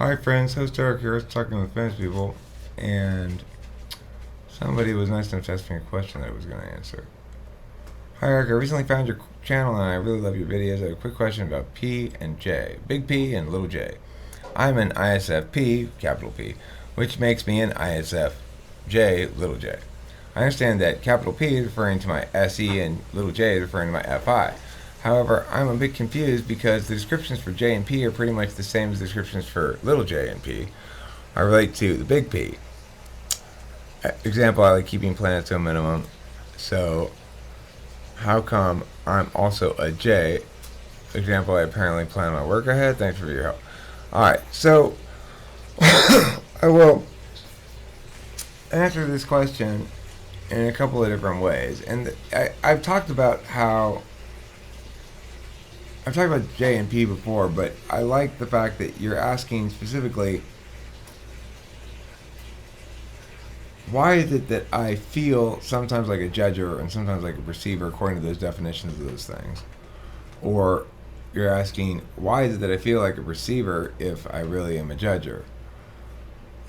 Hi friends, host Eric here. I was talking with Finnish people, and somebody was nice enough to ask me a question that I was going to answer. Hi Eric, I recently found your channel and I really love your videos. I have a quick question about P and J, big P and little j. I'm an ISFP, capital P, which makes me an ISFJ, little j. I understand that capital P is referring to my SE and little j is referring to my FI. However, I'm a bit confused because the descriptions for J and P are pretty much the same as the descriptions for little j and P. I relate to the big P. Example, I like keeping planets to a minimum. So, how come I'm also a J? Example, I apparently plan my work ahead. Thanks for your help. Alright, so I will answer this question in a couple of different ways. And I've talked about J and P before, but I like the fact that you're asking specifically, why is it that I feel sometimes like a judger and sometimes like a perceiver according to those definitions of those things? Or you're asking, why is it that I feel like a perceiver if I really am a judger?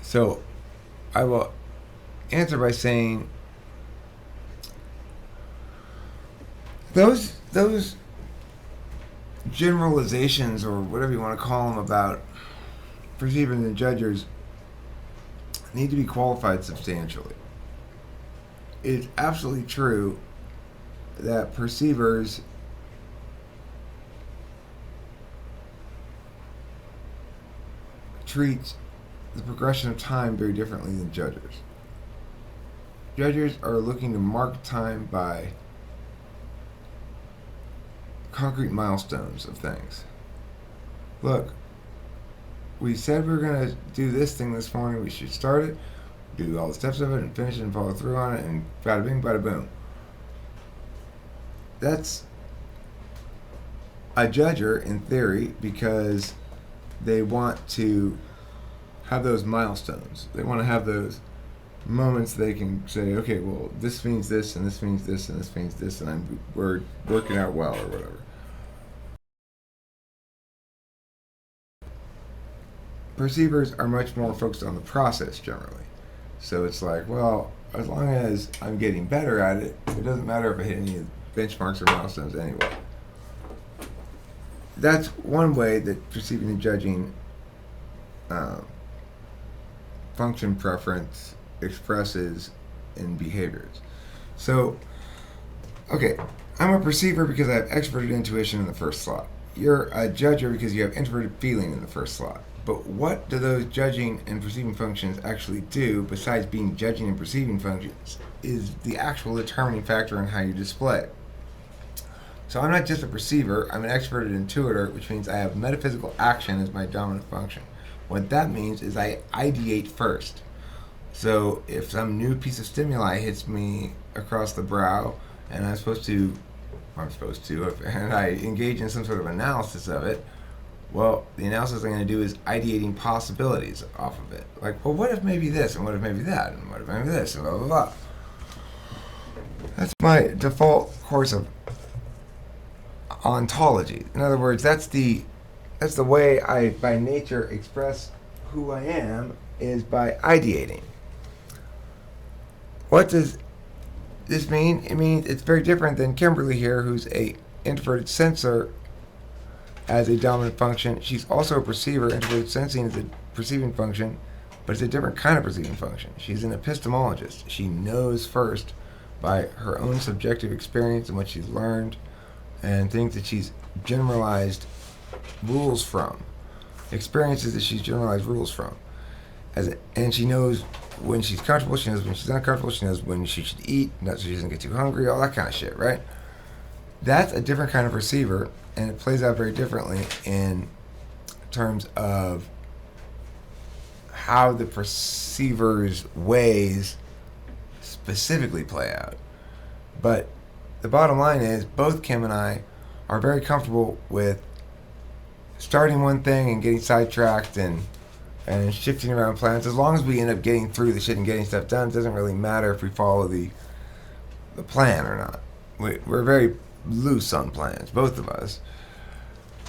So I will answer by saying those generalizations, or whatever you want to call them, about perceivers and judgers need to be qualified substantially. It's absolutely true that perceivers treat the progression of time very differently than judgers. Judgers are looking to mark time by concrete milestones of things. Look, we said we were going to do this thing this morning. We should start it, do all the steps of it, and finish it and follow through on it, and bada bing, bada boom. That's a judger in theory, because they want to have those milestones. They want to have those moments they can say, okay, well, this means this, and this means this, and this means this, and we're working out well, or whatever. Perceivers are much more focused on the process generally. So it's like, well, as long as I'm getting better at it, it doesn't matter if I hit any benchmarks or milestones anyway. That's one way that perceiving and judging function preference expresses in behaviors. So, okay, I'm a perceiver because I have extroverted intuition in the first slot. You're a judger because you have introverted feeling in the first slot. But what do those judging and perceiving functions actually do, besides being judging and perceiving functions, is the actual determining factor in how you display it. So I'm not just a perceiver, I'm an extroverted intuitor, which means I have metaphysical action as my dominant function. What that means is I ideate first. So if some new piece of stimuli hits me across the brow, and and I engage in some sort of analysis of it, well, the analysis I'm going to do is ideating possibilities off of it. Like, well, what if maybe this, and what if maybe that, and what if maybe this, and blah, blah, blah. That's my default course of ontology. In other words, that's the way I, by nature, express who I am, is by ideating. What does this mean? It means it's very different than Kimberly here, who's a introverted sensor as a dominant function. She's also a perceiver. Introverted sensing is a perceiving function, but it's a different kind of perceiving function. She's an epistemologist. She knows first by her own subjective experience and what she's learned, and things that she's generalized rules from, experiences that she's generalized rules from. And she knows when she's comfortable, she knows when she's uncomfortable, she knows when she should eat, not so she doesn't get too hungry, all that kind of shit, right? That's a different kind of perceiver, and it plays out very differently in terms of how the perceiver's ways specifically play out. But the bottom line is, both Kim and I are very comfortable with starting one thing and getting sidetracked and shifting around plans. As long as we end up getting through the shit and getting stuff done, it doesn't really matter if we follow the plan or not. We're very loose on plans, both of us.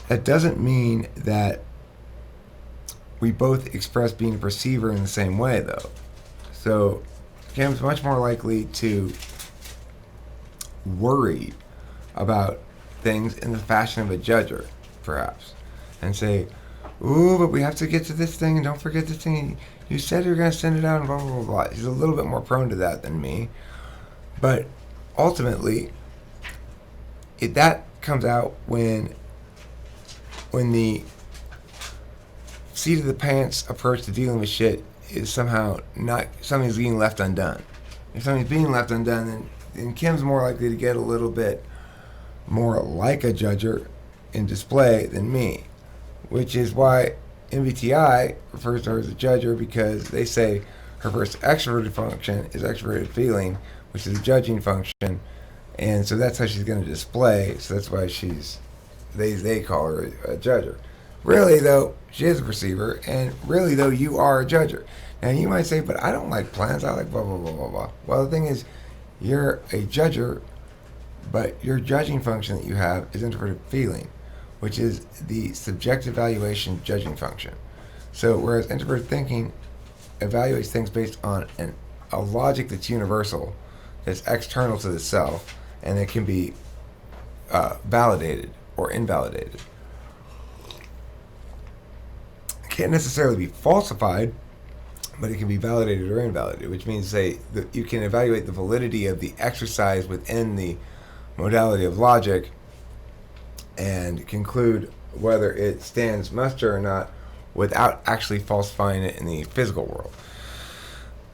That doesn't mean that we both express being a perceiver in the same way, though. So Kim's much more likely to worry about things in the fashion of a judger, perhaps, and say, ooh, but we have to get to this thing, and don't forget this thing. You said you were going to send it out, and blah, blah, blah, blah. She's a little bit more prone to that than me. But ultimately, that comes out when the seat of the pants approach to dealing with shit is somehow not, something's being left undone. If something's being left undone, then Kim's more likely to get a little bit more like a judger in display than me, which is why MBTI refers to her as a judger, because they say her first extroverted function is extroverted feeling, which is a judging function, and so that's how she's going to display. So that's why they call her a judger. Really, though, she is a perceiver, and really, though, you are a judger. Now, you might say, but I don't like plans. I like blah, blah, blah, blah, blah. Well, the thing is, you're a judger, but your judging function that you have is introverted feeling, which is the subjective valuation judging function. So, whereas introverted thinking evaluates things based on a logic that's universal, that's external to the self, and it can be validated or invalidated. Can't necessarily be falsified, but it can be validated or invalidated, which means, say, that you can evaluate the validity of the exercise within the modality of logic and conclude whether it stands muster or not without actually falsifying it in the physical world.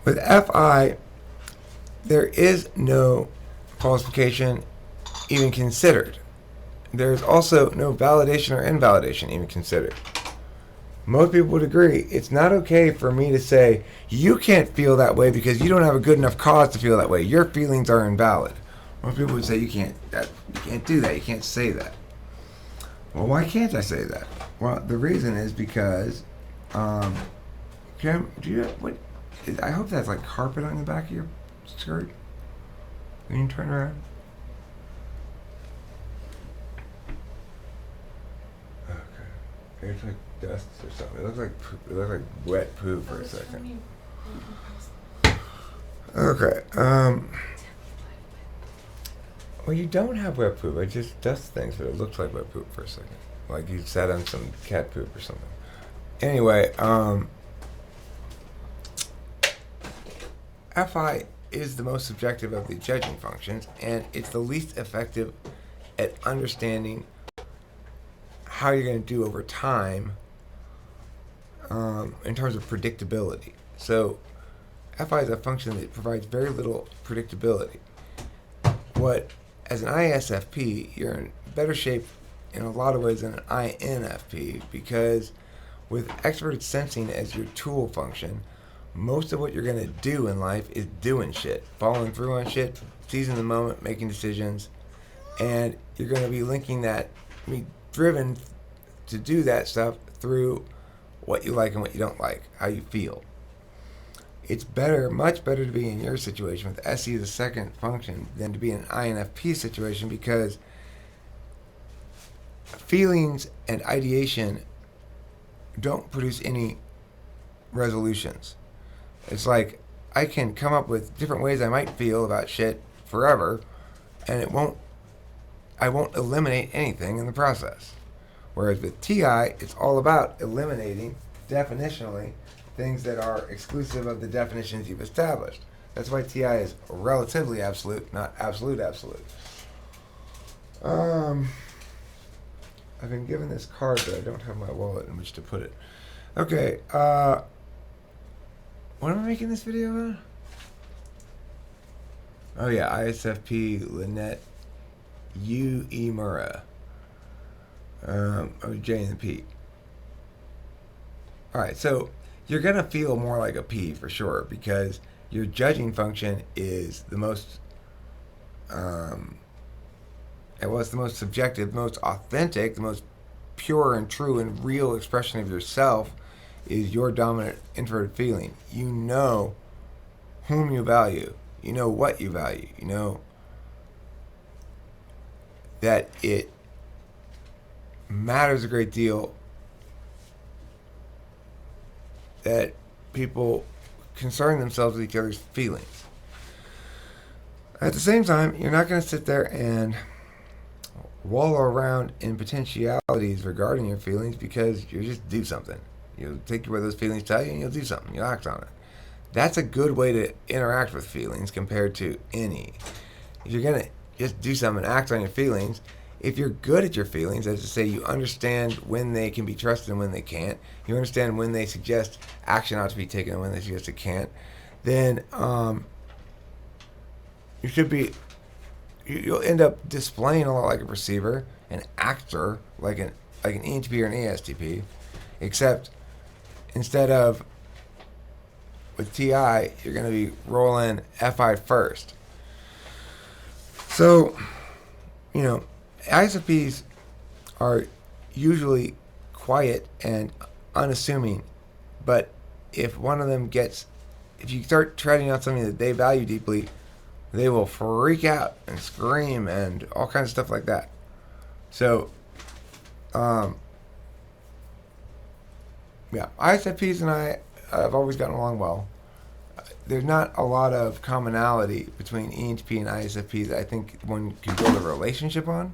With FI, there is no falsification even considered. There's also no validation or invalidation even considered. Most people would agree it's not okay for me to say you can't feel that way because you don't have a good enough cause to feel that way. Your feelings are invalid. Most people would say you can't do that. You can't say that. Well, why can't I say that? Well, the reason is because, Kim, I hope that's like carpet on the back of your skirt. Can you turn around? Okay. It's like dust or something. It looks like wet poo for a second. Okay. Well, you don't have wet poop. I just dust things, but it looks like wet poop for a second. Like you sat on some cat poop or something. Anyway, FI is the most subjective of the judging functions, and it's the least effective at understanding how you're going to do over time in terms of predictability. So FI is a function that provides very little predictability. As an ISFP, you're in better shape in a lot of ways than an INFP, because with extroverted sensing as your tool function, most of what you're going to do in life is doing shit, following through on shit, seizing the moment, making decisions, and you're going to be linking that, be driven to do that stuff through what you like and what you don't like, how you feel. It's much better to be in your situation with SE as a second function than to be in an INFP situation, because feelings and ideation don't produce any resolutions. It's like I can come up with different ways I might feel about shit forever, and I won't eliminate anything in the process. Whereas with TI, it's all about eliminating, definitionally, things that are exclusive of the definitions you've established. That's why TI is relatively absolute, not absolute. I've been given this card, but I don't have my wallet in which to put it. Okay, what am I making this video on? Oh yeah, ISFP Lynette Uemura. J and the P. Alright, so you're going to feel more like a P for sure, because your judging function is the most, it's the most subjective, most authentic, the most pure and true and real expression of yourself is your dominant introverted feeling. You know whom you value. You know what you value. You know that it matters a great deal that people concern themselves with each other's feelings. At the same time, you're not going to sit there and wallow around in potentialities regarding your feelings, because you just do something. You'll take what those feelings tell you and you'll do something. You'll act on it. That's a good way to interact with feelings compared to any. If you're going to just do something and act on your feelings, if you're good at your feelings, as to say, you understand when they can be trusted and when they can't, you understand when they suggest action ought to be taken and when they suggest it can't, then you should be, you'll end up displaying a lot like a perceiver, an actor like an ENTP or an ASTP, except instead of with TI, you're going to be rolling FI first. So, ISFPs are usually quiet and unassuming, but if you start treading on something that they value deeply, they will freak out and scream and all kinds of stuff like that. So, ISFPs and I have always gotten along well. There's not a lot of commonality between ENTP and ISFP that I think one can build a relationship on.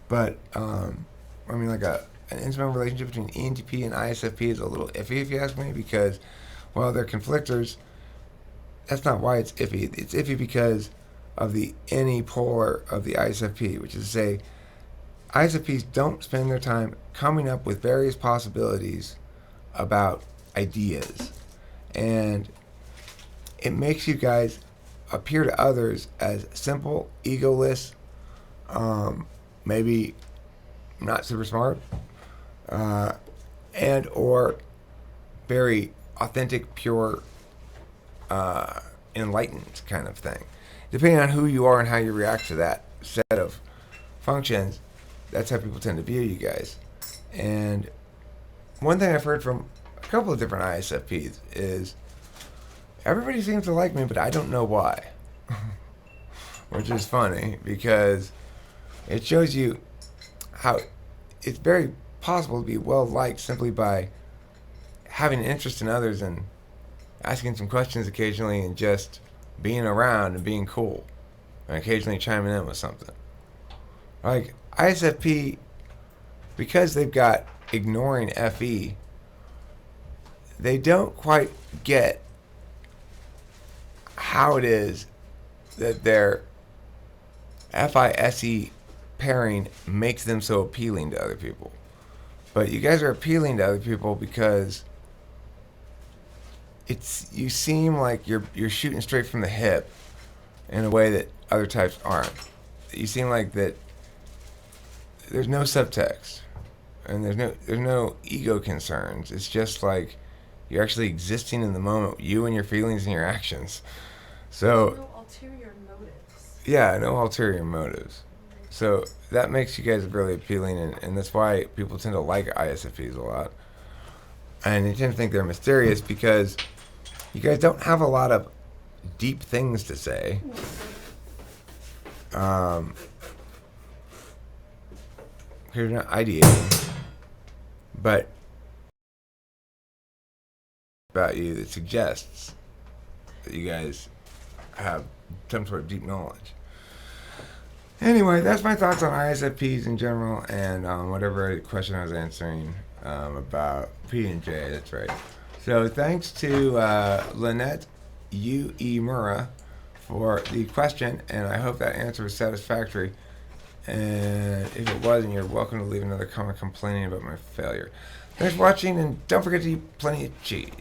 But, like an intimate relationship between ENTP and ISFP is a little iffy, if you ask me, because while they're conflictors, that's not why it's iffy. It's iffy because of the any polar of the ISFP, which is to say, ISFPs don't spend their time coming up with various possibilities about ideas. And it makes you guys appear to others as simple, egoless, maybe not super smart, and or very authentic, pure, enlightened kind of thing. Depending on who you are and how you react to that set of functions, that's how people tend to view you guys. And one thing I've heard from a couple of different ISFPs is everybody seems to like me, but I don't know why. Which is funny, because it shows you how it's very possible to be well liked simply by having an interest in others and asking some questions occasionally and just being around and being cool and occasionally chiming in with something. Like ISFP, because they've got ignoring FE, they don't quite get how it is that their FISE pairing makes them so appealing to other people. But you guys are appealing to other people because you seem like you're shooting straight from the hip in a way that other types aren't. You seem like that there's no subtext and there's no ego concerns. It's just like you're actually existing in the moment, you and your feelings and your actions. So no ulterior motives. Yeah, no ulterior motives. So that makes you guys really appealing, and that's why people tend to like ISFPs a lot. And they tend to think they're mysterious because you guys don't have a lot of deep things to say. You're not ideating, but about you that suggests that you guys have some sort of deep knowledge. Anyway, that's my thoughts on ISFPs in general, and whatever question I was answering about P and J. That's right. So thanks to Lynette U.E. Murrah for the question, and I hope that answer was satisfactory. And if it wasn't, you're welcome to leave another comment complaining about my failure. Thanks for watching, and don't forget to eat plenty of cheese.